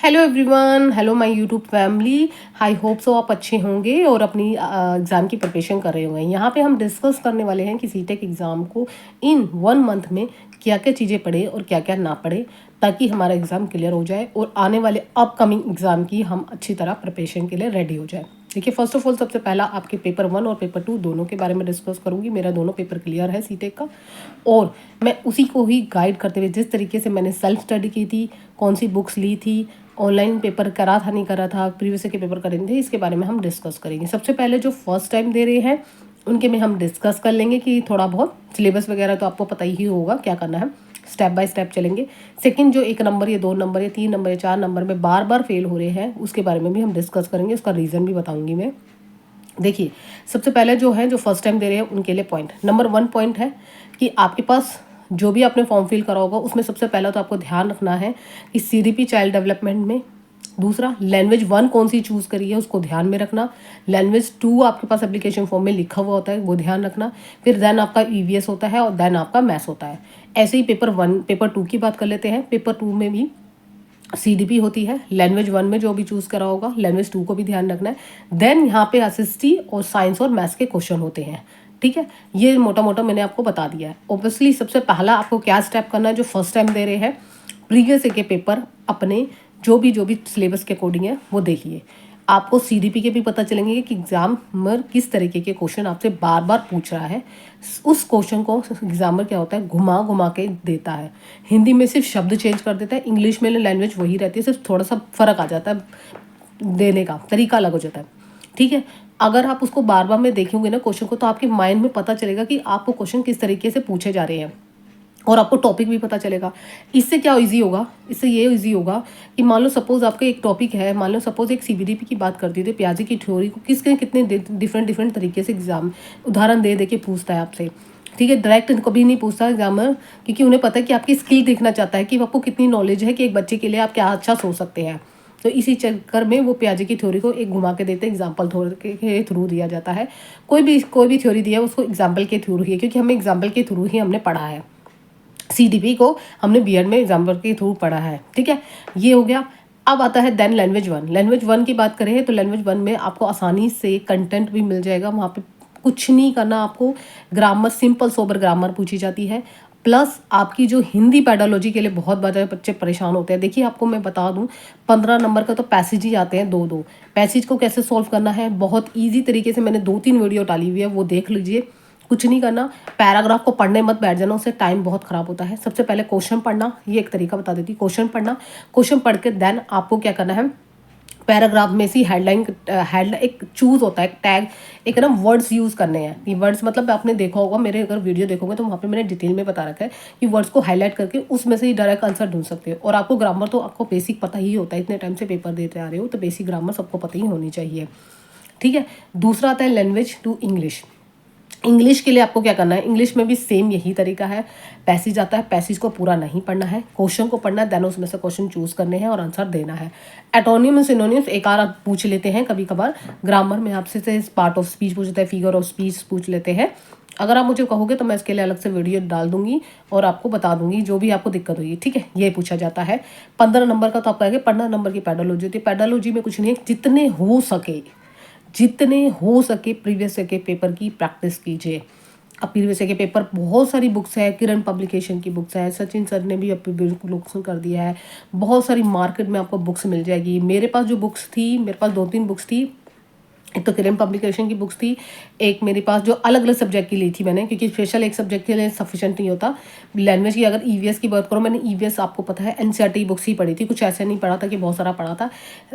Hello everyone, hello my YouTube family. I hope so आप अच्छे होंगे और अपनी एग्ज़ाम की प्रिपरेशन कर रहे होंगे। यहाँ पे हम डिस्कस करने वाले हैं कि सीटेक एग्ज़ाम को इन 1 मंथ में क्या क्या चीज़ें पढ़े और क्या क्या ना पढ़े, ताकि हमारा एग्ज़ाम क्लियर हो जाए और आने वाले अपकमिंग एग्ज़ाम की हम अच्छी तरह प्रिपरेशन के लिए रेडी हो जाए। देखिए, फर्स्ट ऑफ ऑल सबसे पहला आपके पेपर 1 और पेपर 2 दोनों के बारे में डिस्कस करूँगी। मेरा दोनों पेपर क्लियर है सीटेक का, और मैं उसी को ही गाइड करते हुए, जिस तरीके से मैंने सेल्फ स्टडी की थी, कौन सी बुक्स ली थी, ऑनलाइन पेपर करा था नहीं करा था, प्रीवियस के पेपर करे थे, इसके बारे में हम डिस्कस करेंगे। सबसे पहले जो फर्स्ट टाइम दे रहे हैं उनके में हम डिस्कस कर लेंगे कि थोड़ा बहुत सिलेबस वगैरह तो आपको पता ही होगा क्या करना है, स्टेप बाय स्टेप चलेंगे। सेकंड, जो 1 नंबर या 2 नंबर या 3 नंबर या 4 नंबर में बार बार फेल हो रहे हैं, उसके बारे में भी हम डिस्कस करेंगे, उसका रीज़न भी बताऊंगी मैं। देखिए, सबसे पहले जो है, जो फर्स्ट टाइम दे रहे हैं उनके लिए पॉइंट नंबर 1 पॉइंट है कि आपके पास जो भी आपने फॉर्म फिल करा होगा उसमें सबसे पहला तो आपको ध्यान रखना है कि सीडीपी चाइल्ड डेवलपमेंट में, दूसरा लैंग्वेज 1 कौन सी चूज़ करी है उसको ध्यान में रखना, लैंग्वेज 2 आपके पास एप्लीकेशन फॉर्म में लिखा हुआ होता है वो ध्यान रखना, फिर देन आपका ईवीएस होता है और देन आपका मैथ्स होता है। ऐसे ही पेपर 1 पेपर 2 की बात कर लेते हैं। पेपर 2 में भी सीडीपी होती है। लैंग्वेज 1 में जो भी चूज़ करा होगा, लैंग्वेज 2 को भी ध्यान रखना है। देन यहाँ पे एसएसटी और साइंस और मैथ्स के क्वेश्चन होते हैं। ठीक है, ये मोटा मोटा मैंने आपको बता दिया है। ऑब्वियसली सबसे पहला आपको क्या स्टेप करना है, जो फर्स्ट टाइम दे रहे हैं प्रीवियस के पेपर अपने जो भी सिलेबस के अकॉर्डिंग है वो देखिए। आपको सीडीपी के भी पता चलेंगे कि एग्जामर किस तरीके के क्वेश्चन आपसे बार बार पूछ रहा है। उस क्वेश्चन को एग्जामर क्या होता है, घुमा घुमा के देता है। हिंदी में सिर्फ शब्द चेंज कर देता है, इंग्लिश में लैंग्वेज वही रहती है, सिर्फ थोड़ा सा फर्क आ जाता है, देने का तरीका अलग हो जाता है। ठीक है, अगर आप उसको बार बार में देखेंगे ना क्वेश्चन को, तो आपके माइंड में पता चलेगा कि आपको क्वेश्चन किस तरीके से पूछे जा रहे हैं, और आपको टॉपिक भी पता चलेगा। इससे क्या इजी होगा, इससे ये इजी होगा कि मान लो सपोज आपका एक टॉपिक है, मान लो सपोज एक सीबीडीपी की बात करती थी, प्याजी की थ्योरी को किसके कितने डिफरेंट तरीके से एग्जाम उदाहरण दे के पूछता है आपसे। ठीक है, डायरेक्ट कभी नहीं पूछता एग्जामर, क्योंकि उन्हें पता है कि आपकी स्किल देखना चाहता है कि आपको कितनी नॉलेज है कि एक बच्चे के लिए आप क्या अच्छा सोच सकते हैं। तो इसी चक्कर में वो प्याजे की थ्योरी को एक घुमा के देते हैं, एग्जाम्पल के थ्रू दिया जाता है। कोई भी थ्योरी दिया है उसको एग्जाम्पल के थ्रू ही है, क्योंकि हमें एग्जाम्पल के थ्रू ही हमने पढ़ा है। सीडीपी को हमने बीएड में एग्जाम्पल के थ्रू पढ़ा है। ठीक है, ये हो गया। अब आता है देन लैंग्वेज वन की बात करें तो लैंग्वेज 1 में आपको आसानी से कंटेंट भी मिल जाएगा। वहाँ पे कुछ नहीं करना आपको, ग्रामर सिंपल सोबर ग्रामर पूछी जाती है, प्लस आपकी जो हिंदी पैडोलॉजी के लिए बहुत ज़्यादा बच्चे परेशान होते हैं। देखिए, आपको मैं बता दूं, 15 नंबर का तो पैसेज ही आते हैं, दो पैसेज को कैसे सॉल्व करना है बहुत ईजी तरीके से मैंने 2-3 वीडियो डाली हुई है, वो देख लीजिए। कुछ नहीं करना, पैराग्राफ को पढ़ने मत बैठ जाना, उससे टाइम बहुत ख़राब होता है। सबसे पहले क्वेश्चन पढ़ना, ये एक तरीका बता देती, क्वेश्चन पढ़ना। क्वेश्चन पढ़ के देन आपको क्या करना है, पैराग्राफ में सी हेडलाइन एक चूज़ होता है, एक टैग, एक ना वर्ड्स यूज़ करने हैं। ये वर्ड्स मतलब आपने देखा होगा, मेरे अगर वीडियो देखोगे तो वहाँ पे मैंने डिटेल में बता रखा है कि वर्ड्स को हाईलाइट करके उसमें से ही डायरेक्ट आंसर ढूंढ सकते हो। और आपको ग्रामर तो आपको बेसिक पता ही होता है, इतने टाइम से पेपर देते आ रहे हो तो बेसिक ग्रामर सबको पता ही होनी चाहिए। ठीक है, दूसरा आता है लैंग्वेज 2 इंग्लिश। इंग्लिश के लिए आपको क्या करना है, इंग्लिश में भी सेम यही तरीका है। पैसेज आता है, पैसेज को पूरा नहीं पढ़ना है, क्वेश्चन को पढ़ना है, देन उसमें से क्वेश्चन चूज करने हैं और आंसर देना है। एटोनिम सिनोनिम्स एक आर पूछ लेते हैं कभी कभार, ग्रामर में आपसे से पार्ट ऑफ स्पीच पूछते हैं, फिगर ऑफ स्पीच पूछ लेते हैं। अगर आप मुझे कहोगे तो मैं इसके लिए अलग से वीडियो डाल दूंगी और आपको बता दूंगी जो भी आपको दिक्कत होगी। ठीक है, ये पूछा जाता है। 15 नंबर का तो आप कहेंगे 15 नंबर की पैडोलॉजी होती है। पैडोलॉजी में कुछ नहीं है, जितने हो सके प्रीवियस के पेपर की प्रैक्टिस कीजिए। अब प्रीवियस के पेपर बहुत सारी बुक्स है, किरण पब्लिकेशन की बुक्स है, सचिन सर ने भी अब बिल्कुल बुक्स कर दिया है, बहुत सारी मार्केट में आपको बुक्स मिल जाएगी। मेरे पास जो बुक्स थी, मेरे पास 2-3 बुक्स थी। एक तो किरण पब्लिकेशन की बुक्स थी, एक मेरे पास जो अलग अलग सब्जेक्ट की ली थी मैंने, क्योंकि स्पेशल एक सब्जेक्ट के लिए सफिशिएंट नहीं होता। लैंग्वेज की अगर ईवीएस की बात करूँ, मैंने ईवीएस आपको पता है एनसीईआरटी बुक्स ही पढ़ी थी, कुछ ऐसे नहीं पढ़ा था कि बहुत सारा पढ़ा था।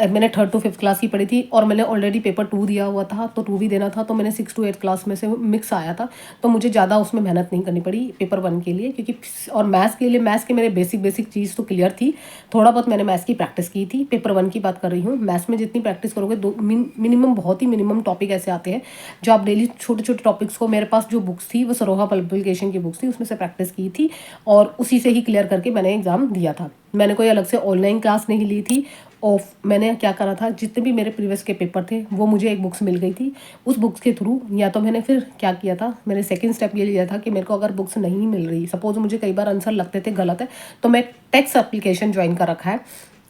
मैंने 3rd to 5th क्लास की पढ़ी थी, और मैंने ऑलरेडी पेपर 2 दिया हुआ था, तो 2 भी देना था, तो मैंने 6 to 8 क्लास में से मिक्स आया था, तो मुझे ज़्यादा उसमें मेहनत नहीं करनी पड़ी पेपर 1 के लिए, क्योंकि और मैथ्स के लिए, मैथ्स के मेरे बेसिक चीज़ तो क्लियर थी, थोड़ा बहुत मैंने मैथ्स की प्रैक्टिस की थी। पेपर 1 की बात कर रही हूँ। मैथ्स में जितनी प्रैक्टिस करोगे, मिनिमम बहुत ही मिनिमम टॉपिक ऐसे आते हैं जो आप डेली छोटे छोटे टॉपिक्स को, मेरे पास जो बुक्स थी वो सरोहा पब्लिकेशन की बुक्स थी, उसमें से प्रैक्टिस की थी और उसी से ही क्लियर करके मैंने एग्जाम दिया था। मैंने कोई अलग से ऑनलाइन क्लास नहीं ली थी। ऑफ मैंने क्या करा था, जितने भी मेरे प्रीवियस के पेपर थे वो मुझे एक बुक्स मिल गई थी, उस बुक्स के थ्रू या तो मैंने फिर क्या किया था, मैंने सेकंड स्टेप ये लिया था कि मेरे को अगर बुक्स नहीं मिल रही, सपोज मुझे कई बार आंसर लगते थे गलत है, तो मैं टेक्स्ट एप्लीकेशन ज्वाइन कर रखा है।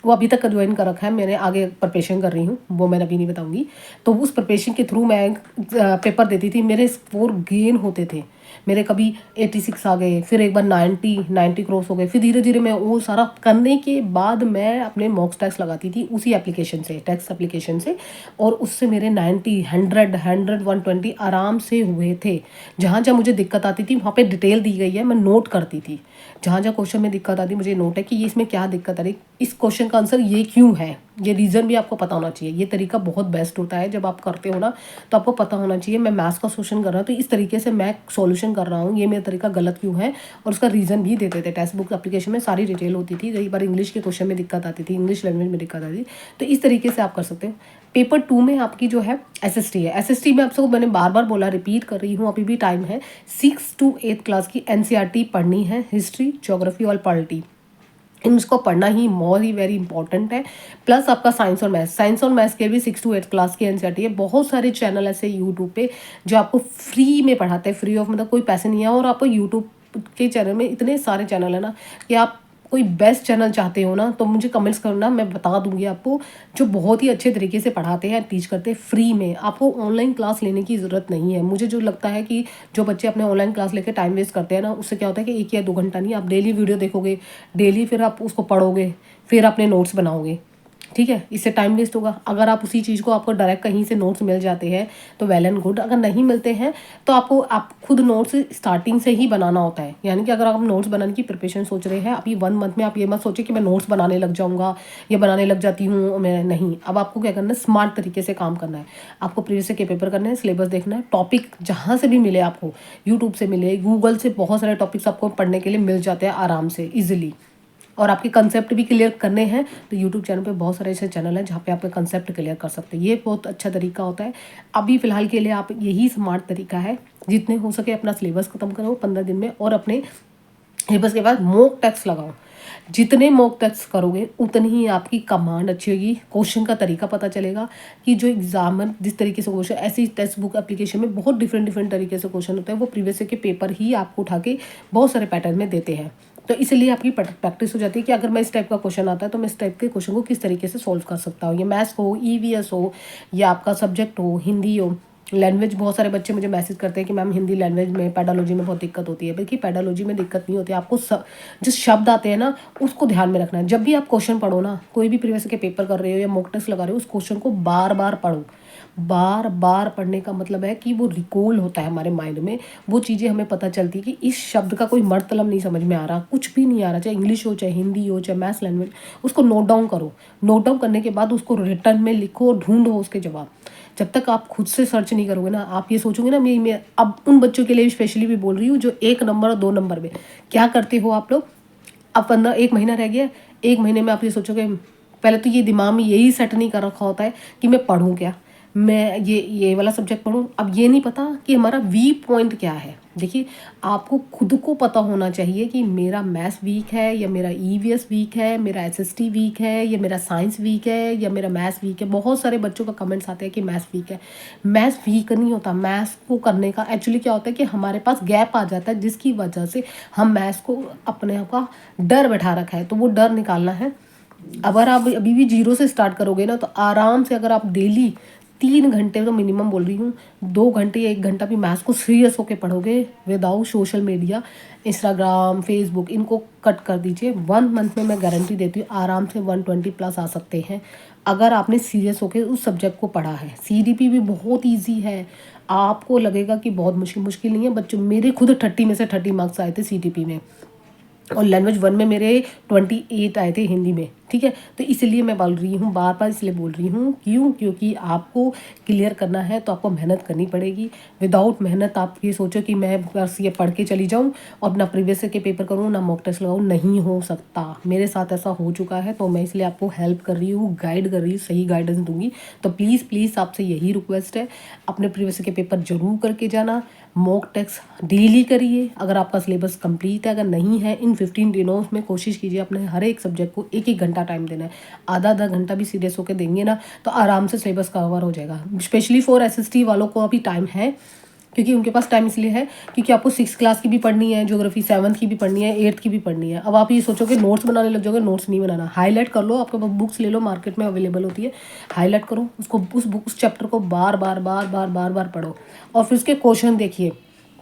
वो अभी तक ज्वाइन कर रखा है, मैंने आगे प्रिपरेशन कर रही हूँ, वो मैं अभी नहीं बताऊँगी। तो उस प्रिपरेशन के थ्रू मैं पेपर देती थी, मेरे स्कोर गेन होते थे। मेरे कभी 86 आ गए, फिर एक बार 90 क्रॉस हो गए, फिर धीरे धीरे मैं वो सारा करने के बाद मैं अपने मॉक टेस्ट लगाती थी उसी एप्लीकेशन से, टेक्स्ट एप्लीकेशन से, और उससे मेरे 90 100 120 आराम से हुए थे। जहाँ जहाँ मुझे दिक्कत आती थी वहाँ पे डिटेल दी गई है, मैं नोट करती थी। जहाँ जहाँ क्वेश्चन में दिक्कत आती मुझे नोट है कि ये इसमें क्या दिक्कत आ रही, इस क्वेश्चन का आंसर ये क्यों है, ये रीज़न भी आपको पता होना चाहिए। ये तरीका बहुत बेस्ट होता है जब आप करते हो ना, तो आपको पता होना चाहिए मैं मैथ्स का सोल्यूशन कर रहा हूँ तो इस तरीके से मैं सॉल्यूशन कर रहा हूँ, ये मेरा तरीका गलत क्यों है, और उसका रीज़न भी देते थे। टेक्स्ट बुक एप्लीकेशन में सारी डिटेल होती थी। कई बार इंग्लिश के क्वेश्चन में दिक्कत आती थी, इंग्लिश लैंग्वेज में दिक्कत आती थी, तो इस तरीके से आप कर सकते हो। पेपर 2 में आपकी जो है एसएसटी है। एसएसटी में आप सबको मैंने बार बार बोला, रिपीट कर रही हूँ, अभी भी टाइम है। 6 to 8 क्लास की एनसीईआरटी पढ़नी है, हिस्ट्री, ज्योग्राफी और पॉलिटी, इनको पढ़ना ही मोर ही वेरी इंपॉर्टेंट है। प्लस आपका साइंस और मैथ्स, साइंस और मैथ्स के भी 6 to 8 क्लास की एनसीईआरटी है। बहुत सारे चैनल ऐसे यूट्यूब पे जो आपको फ्री में पढ़ाते हैं, फ्री ऑफ, मतलब कोई पैसे नहीं है। और आपको यूट्यूब के चैनल में इतने सारे चैनल है ना कि आप कोई बेस्ट चैनल चाहते हो ना तो मुझे कमेंट्स करना, मैं बता दूंगी आपको, जो बहुत ही अच्छे तरीके से पढ़ाते हैं, टीच करते हैं फ्री में। आपको ऑनलाइन क्लास लेने की ज़रूरत नहीं है। मुझे जो लगता है कि जो बच्चे अपने ऑनलाइन क्लास लेकर टाइम वेस्ट करते हैं ना, उससे क्या होता है कि 1 या 2 घंटा नहीं, आप डेली वीडियो देखोगे, डेली फिर आप उसको पढ़ोगे, फिर अपने नोट्स बनाओगे, ठीक है, इससे टाइम वेस्ट होगा। अगर आप उसी चीज़ को, आपको डायरेक्ट कहीं से नोट्स मिल जाते हैं तो वेल एंड गुड, अगर नहीं मिलते हैं तो आपको आप खुद नोट्स स्टार्टिंग से ही बनाना होता है। यानी कि अगर आप नोट्स बनाने की प्रिपरेशन सोच रहे हैं अभी 1 मंथ में, आप ये मत सोचिए कि मैं नोट्स बनाने लग जाऊँगा या बनाने लग जाती हूँ, मैं नहीं। अब आपको क्या करना है, स्मार्ट तरीके से काम करना है। आपको प्रीवियस के पेपर करना है, सिलेबस देखना है, टॉपिक जहाँ से भी मिले आपको, यूट्यूब से मिले, गूगल से, बहुत सारे टॉपिक्स आपको पढ़ने के लिए मिल जाते हैं आराम से, ईजिली। और आपके कंसेप्ट भी क्लियर करने हैं तो यूट्यूब चैनल पे बहुत सारे ऐसे चैनल हैं जहाँ पे आपके कंसेप्ट क्लियर कर सकते हैं। ये बहुत अच्छा तरीका होता है। अभी फ़िलहाल के लिए आप, यही स्मार्ट तरीका है। जितने हो सके अपना सिलेबस ख़त्म करो 15 दिन में, और अपने सिलेबस के बाद मॉक टेस्ट लगाओ। जितने मॉक टेस्ट करोगे उतनी ही आपकी कमांड अच्छी होगी, क्वेश्चन का तरीका पता चलेगा कि जो एग्जामर जिस तरीके से क्वेश्चन, ऐसी टेक्स्ट बुक एप्लीकेशन में बहुत डिफरेंट डिफरेंट तरीके से क्वेश्चन होता है, वो प्रीवियस के पेपर ही आपको उठा के बहुत सारे पैटर्न में देते हैं। तो इसलिए आपकी प्रैक्टिस हो जाती है कि अगर मैं इस टाइप का क्वेश्चन आता है तो मैं इस टाइप के क्वेश्चन को किस तरीके से सॉल्व कर सकता हूँ। ये मैथ्स हो, ईवीएस हो, या आपका सब्जेक्ट हो, हिंदी हो, लैंग्वेज। बहुत सारे बच्चे मुझे मैसेज करते हैं कि मैम हिंदी लैंग्वेज में, पेडालॉजी में बहुत दिक्कत होती है। बल्कि पेडालॉजी में दिक्कत नहीं होती, आपको जो शब्द आते हैं ना उसको ध्यान में रखना है। जब भी आप क्वेश्चन पढ़ो ना, कोई भी प्रीवियस के पेपर कर रहे हो या मॉक टेस्ट लगा रहे हो, उस क्वेश्चन को बार बार पढ़ो। बार बार पढ़ने का मतलब है कि वो रिकॉल होता है हमारे माइंड में, वो चीज़ें हमें पता चलती है कि इस शब्द का कोई मतलब नहीं समझ में आ रहा, कुछ भी नहीं आ रहा, चाहे इंग्लिश हो, चाहे हिंदी हो, चाहे मैथ्स लैंग्वेज, उसको नोट डाउन करो। नोट डाउन करने के बाद उसको रिटर्न में लिखो, ढूंढो उसके जवाब। जब तक आप खुद से सर्च नहीं करोगे ना, आप ये सोचोगे ना, मैं अब उन बच्चों के लिए स्पेशली भी बोल रही हूँ जो 1 नंबर और 2 नंबर में, क्या करते हो आप लोग, अब 1 महीना रह गया, 1 महीने में आप ये सोचोगे, पहले तो ये दिमाग में यही सेट नहीं कर रखा होता है कि मैं पढ़ूँ क्या, मैं ये वाला सब्जेक्ट पढ़ूँ। अब ये नहीं पता कि हमारा वीक पॉइंट क्या है। देखिए, आपको खुद को पता होना चाहिए कि मेरा मैथ्स वीक है, या मेरा ईवीएस वीक है, मेरा एसएसटी वीक है, या मेरा साइंस वीक है, या मेरा मैथ्स वीक है। बहुत सारे बच्चों का कमेंट्स आते हैं कि मैथ्स वीक है। मैथ्स वीक नहीं होता। मैथ्स को करने का एक्चुअली क्या होता है कि हमारे पास गैप आ जाता है, जिसकी वजह से हम मैथ्स को अपने आप का डर बैठा रखा है, तो वो डर निकालना है। अगर आप अभी भी 0 से स्टार्ट करोगे ना, तो आराम से, अगर आप डेली 3 घंटे तो मिनिमम बोल रही हूँ, 2 घंटे या 1 घंटा भी मैथ्स को सीरियस होकर पढ़ोगे, without social media, Instagram, Facebook, इनको कट कर दीजिए। 1 मंथ में मैं गारंटी देती हूँ आराम से 120 प्लस आ सकते हैं, अगर आपने सीरियस होकर उस सब्जेक्ट को पढ़ा है। सीडीपी भी बहुत ईजी है, आपको लगेगा कि बहुत मुश्किल नहीं है। बच्चों, मेरे खुद 30 में से 30 मार्क्स आए थे सीडीपी में, और लैंग्वेज 1 में मेरे 28 आए थे हिंदी में, ठीक है। तो इसलिए मैं बोल रही हूँ, बार बार इसलिए बोल रही हूँ, क्योंकि आपको क्लियर करना है तो आपको मेहनत करनी पड़ेगी। विदाउट मेहनत आप ये सोचो कि मैं बस ये पढ़ के चली जाऊँ और ना प्रीवियस के पेपर करूँ, ना मॉक टेस्ट लगाऊँ, नहीं हो सकता। मेरे साथ ऐसा हो चुका है, तो मैं इसलिए आपको हेल्प कर रही हूँ, गाइड कर रही हूँ, सही गाइडेंस दूंगी। तो प्लीज़ प्लीज़ आपसे यही रिक्वेस्ट है, अपने प्रीवियस के पेपर जरूर करके जाना। मॉक टेस्ट डेली करिए। अगर आपका सिलेबस कंप्लीट है, अगर नहीं है, इन 15 दिनों में कोशिश कीजिए अपने हर एक सब्जेक्ट को 1-1 घंटा टाइम देना है। आधा घंटा भी सीरियस होकर देंगे ना, तो आराम से सिलेबस कवर हो जाएगा। स्पेशली फॉर एसएसटी वालों को अभी टाइम है, क्योंकि उनके पास टाइम इसलिए है क्योंकि आपको 6th क्लास की भी पढ़नी है ज्योग्राफी, 7th की भी पढ़नी है, 8th की भी पढ़नी है। अब आप ये सोचोगे नोट्स बनाने लग जाओगे, नोट्स नहीं बनाना, हाईलाइट कर लो। आपके पास बुक्स ले लो, मार्केट में अवेलेबल होती है, हाईलाइट करो उसको, उस चैप्टर को बार बार पढ़ो और फिर उसके क्वेश्चन देखिए।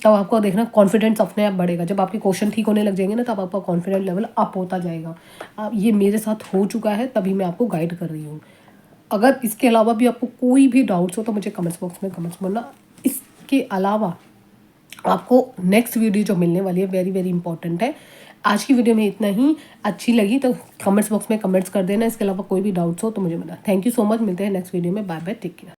तब आपको देखना कॉन्फिडेंस अपने आप बढ़ेगा। जब आपके क्वेश्चन ठीक होने लग जाएंगे ना, तब आपका कॉन्फिडेंस लेवल अप होता जाएगा। अब ये मेरे साथ हो चुका है, तभी मैं आपको गाइड कर रही हूँ। अगर इसके अलावा भी आपको कोई भी डाउट्स हो तो मुझे कमेंट्स बॉक्स में कमेंट्स करना। इसके अलावा आपको नेक्स्ट वीडियो जो मिलने वाली है वेरी वेरी इंपॉर्टेंट है। आज की वीडियो में इतना ही। अच्छी लगी तो कमेंट्स बॉक्स में कमेंट्स कर देना। इसके अलावा कोई भी डाउट्स हो तो मुझे बताना। Thank you so much. मिलते हैं नेक्स्ट वीडियो में। Bye bye, take care.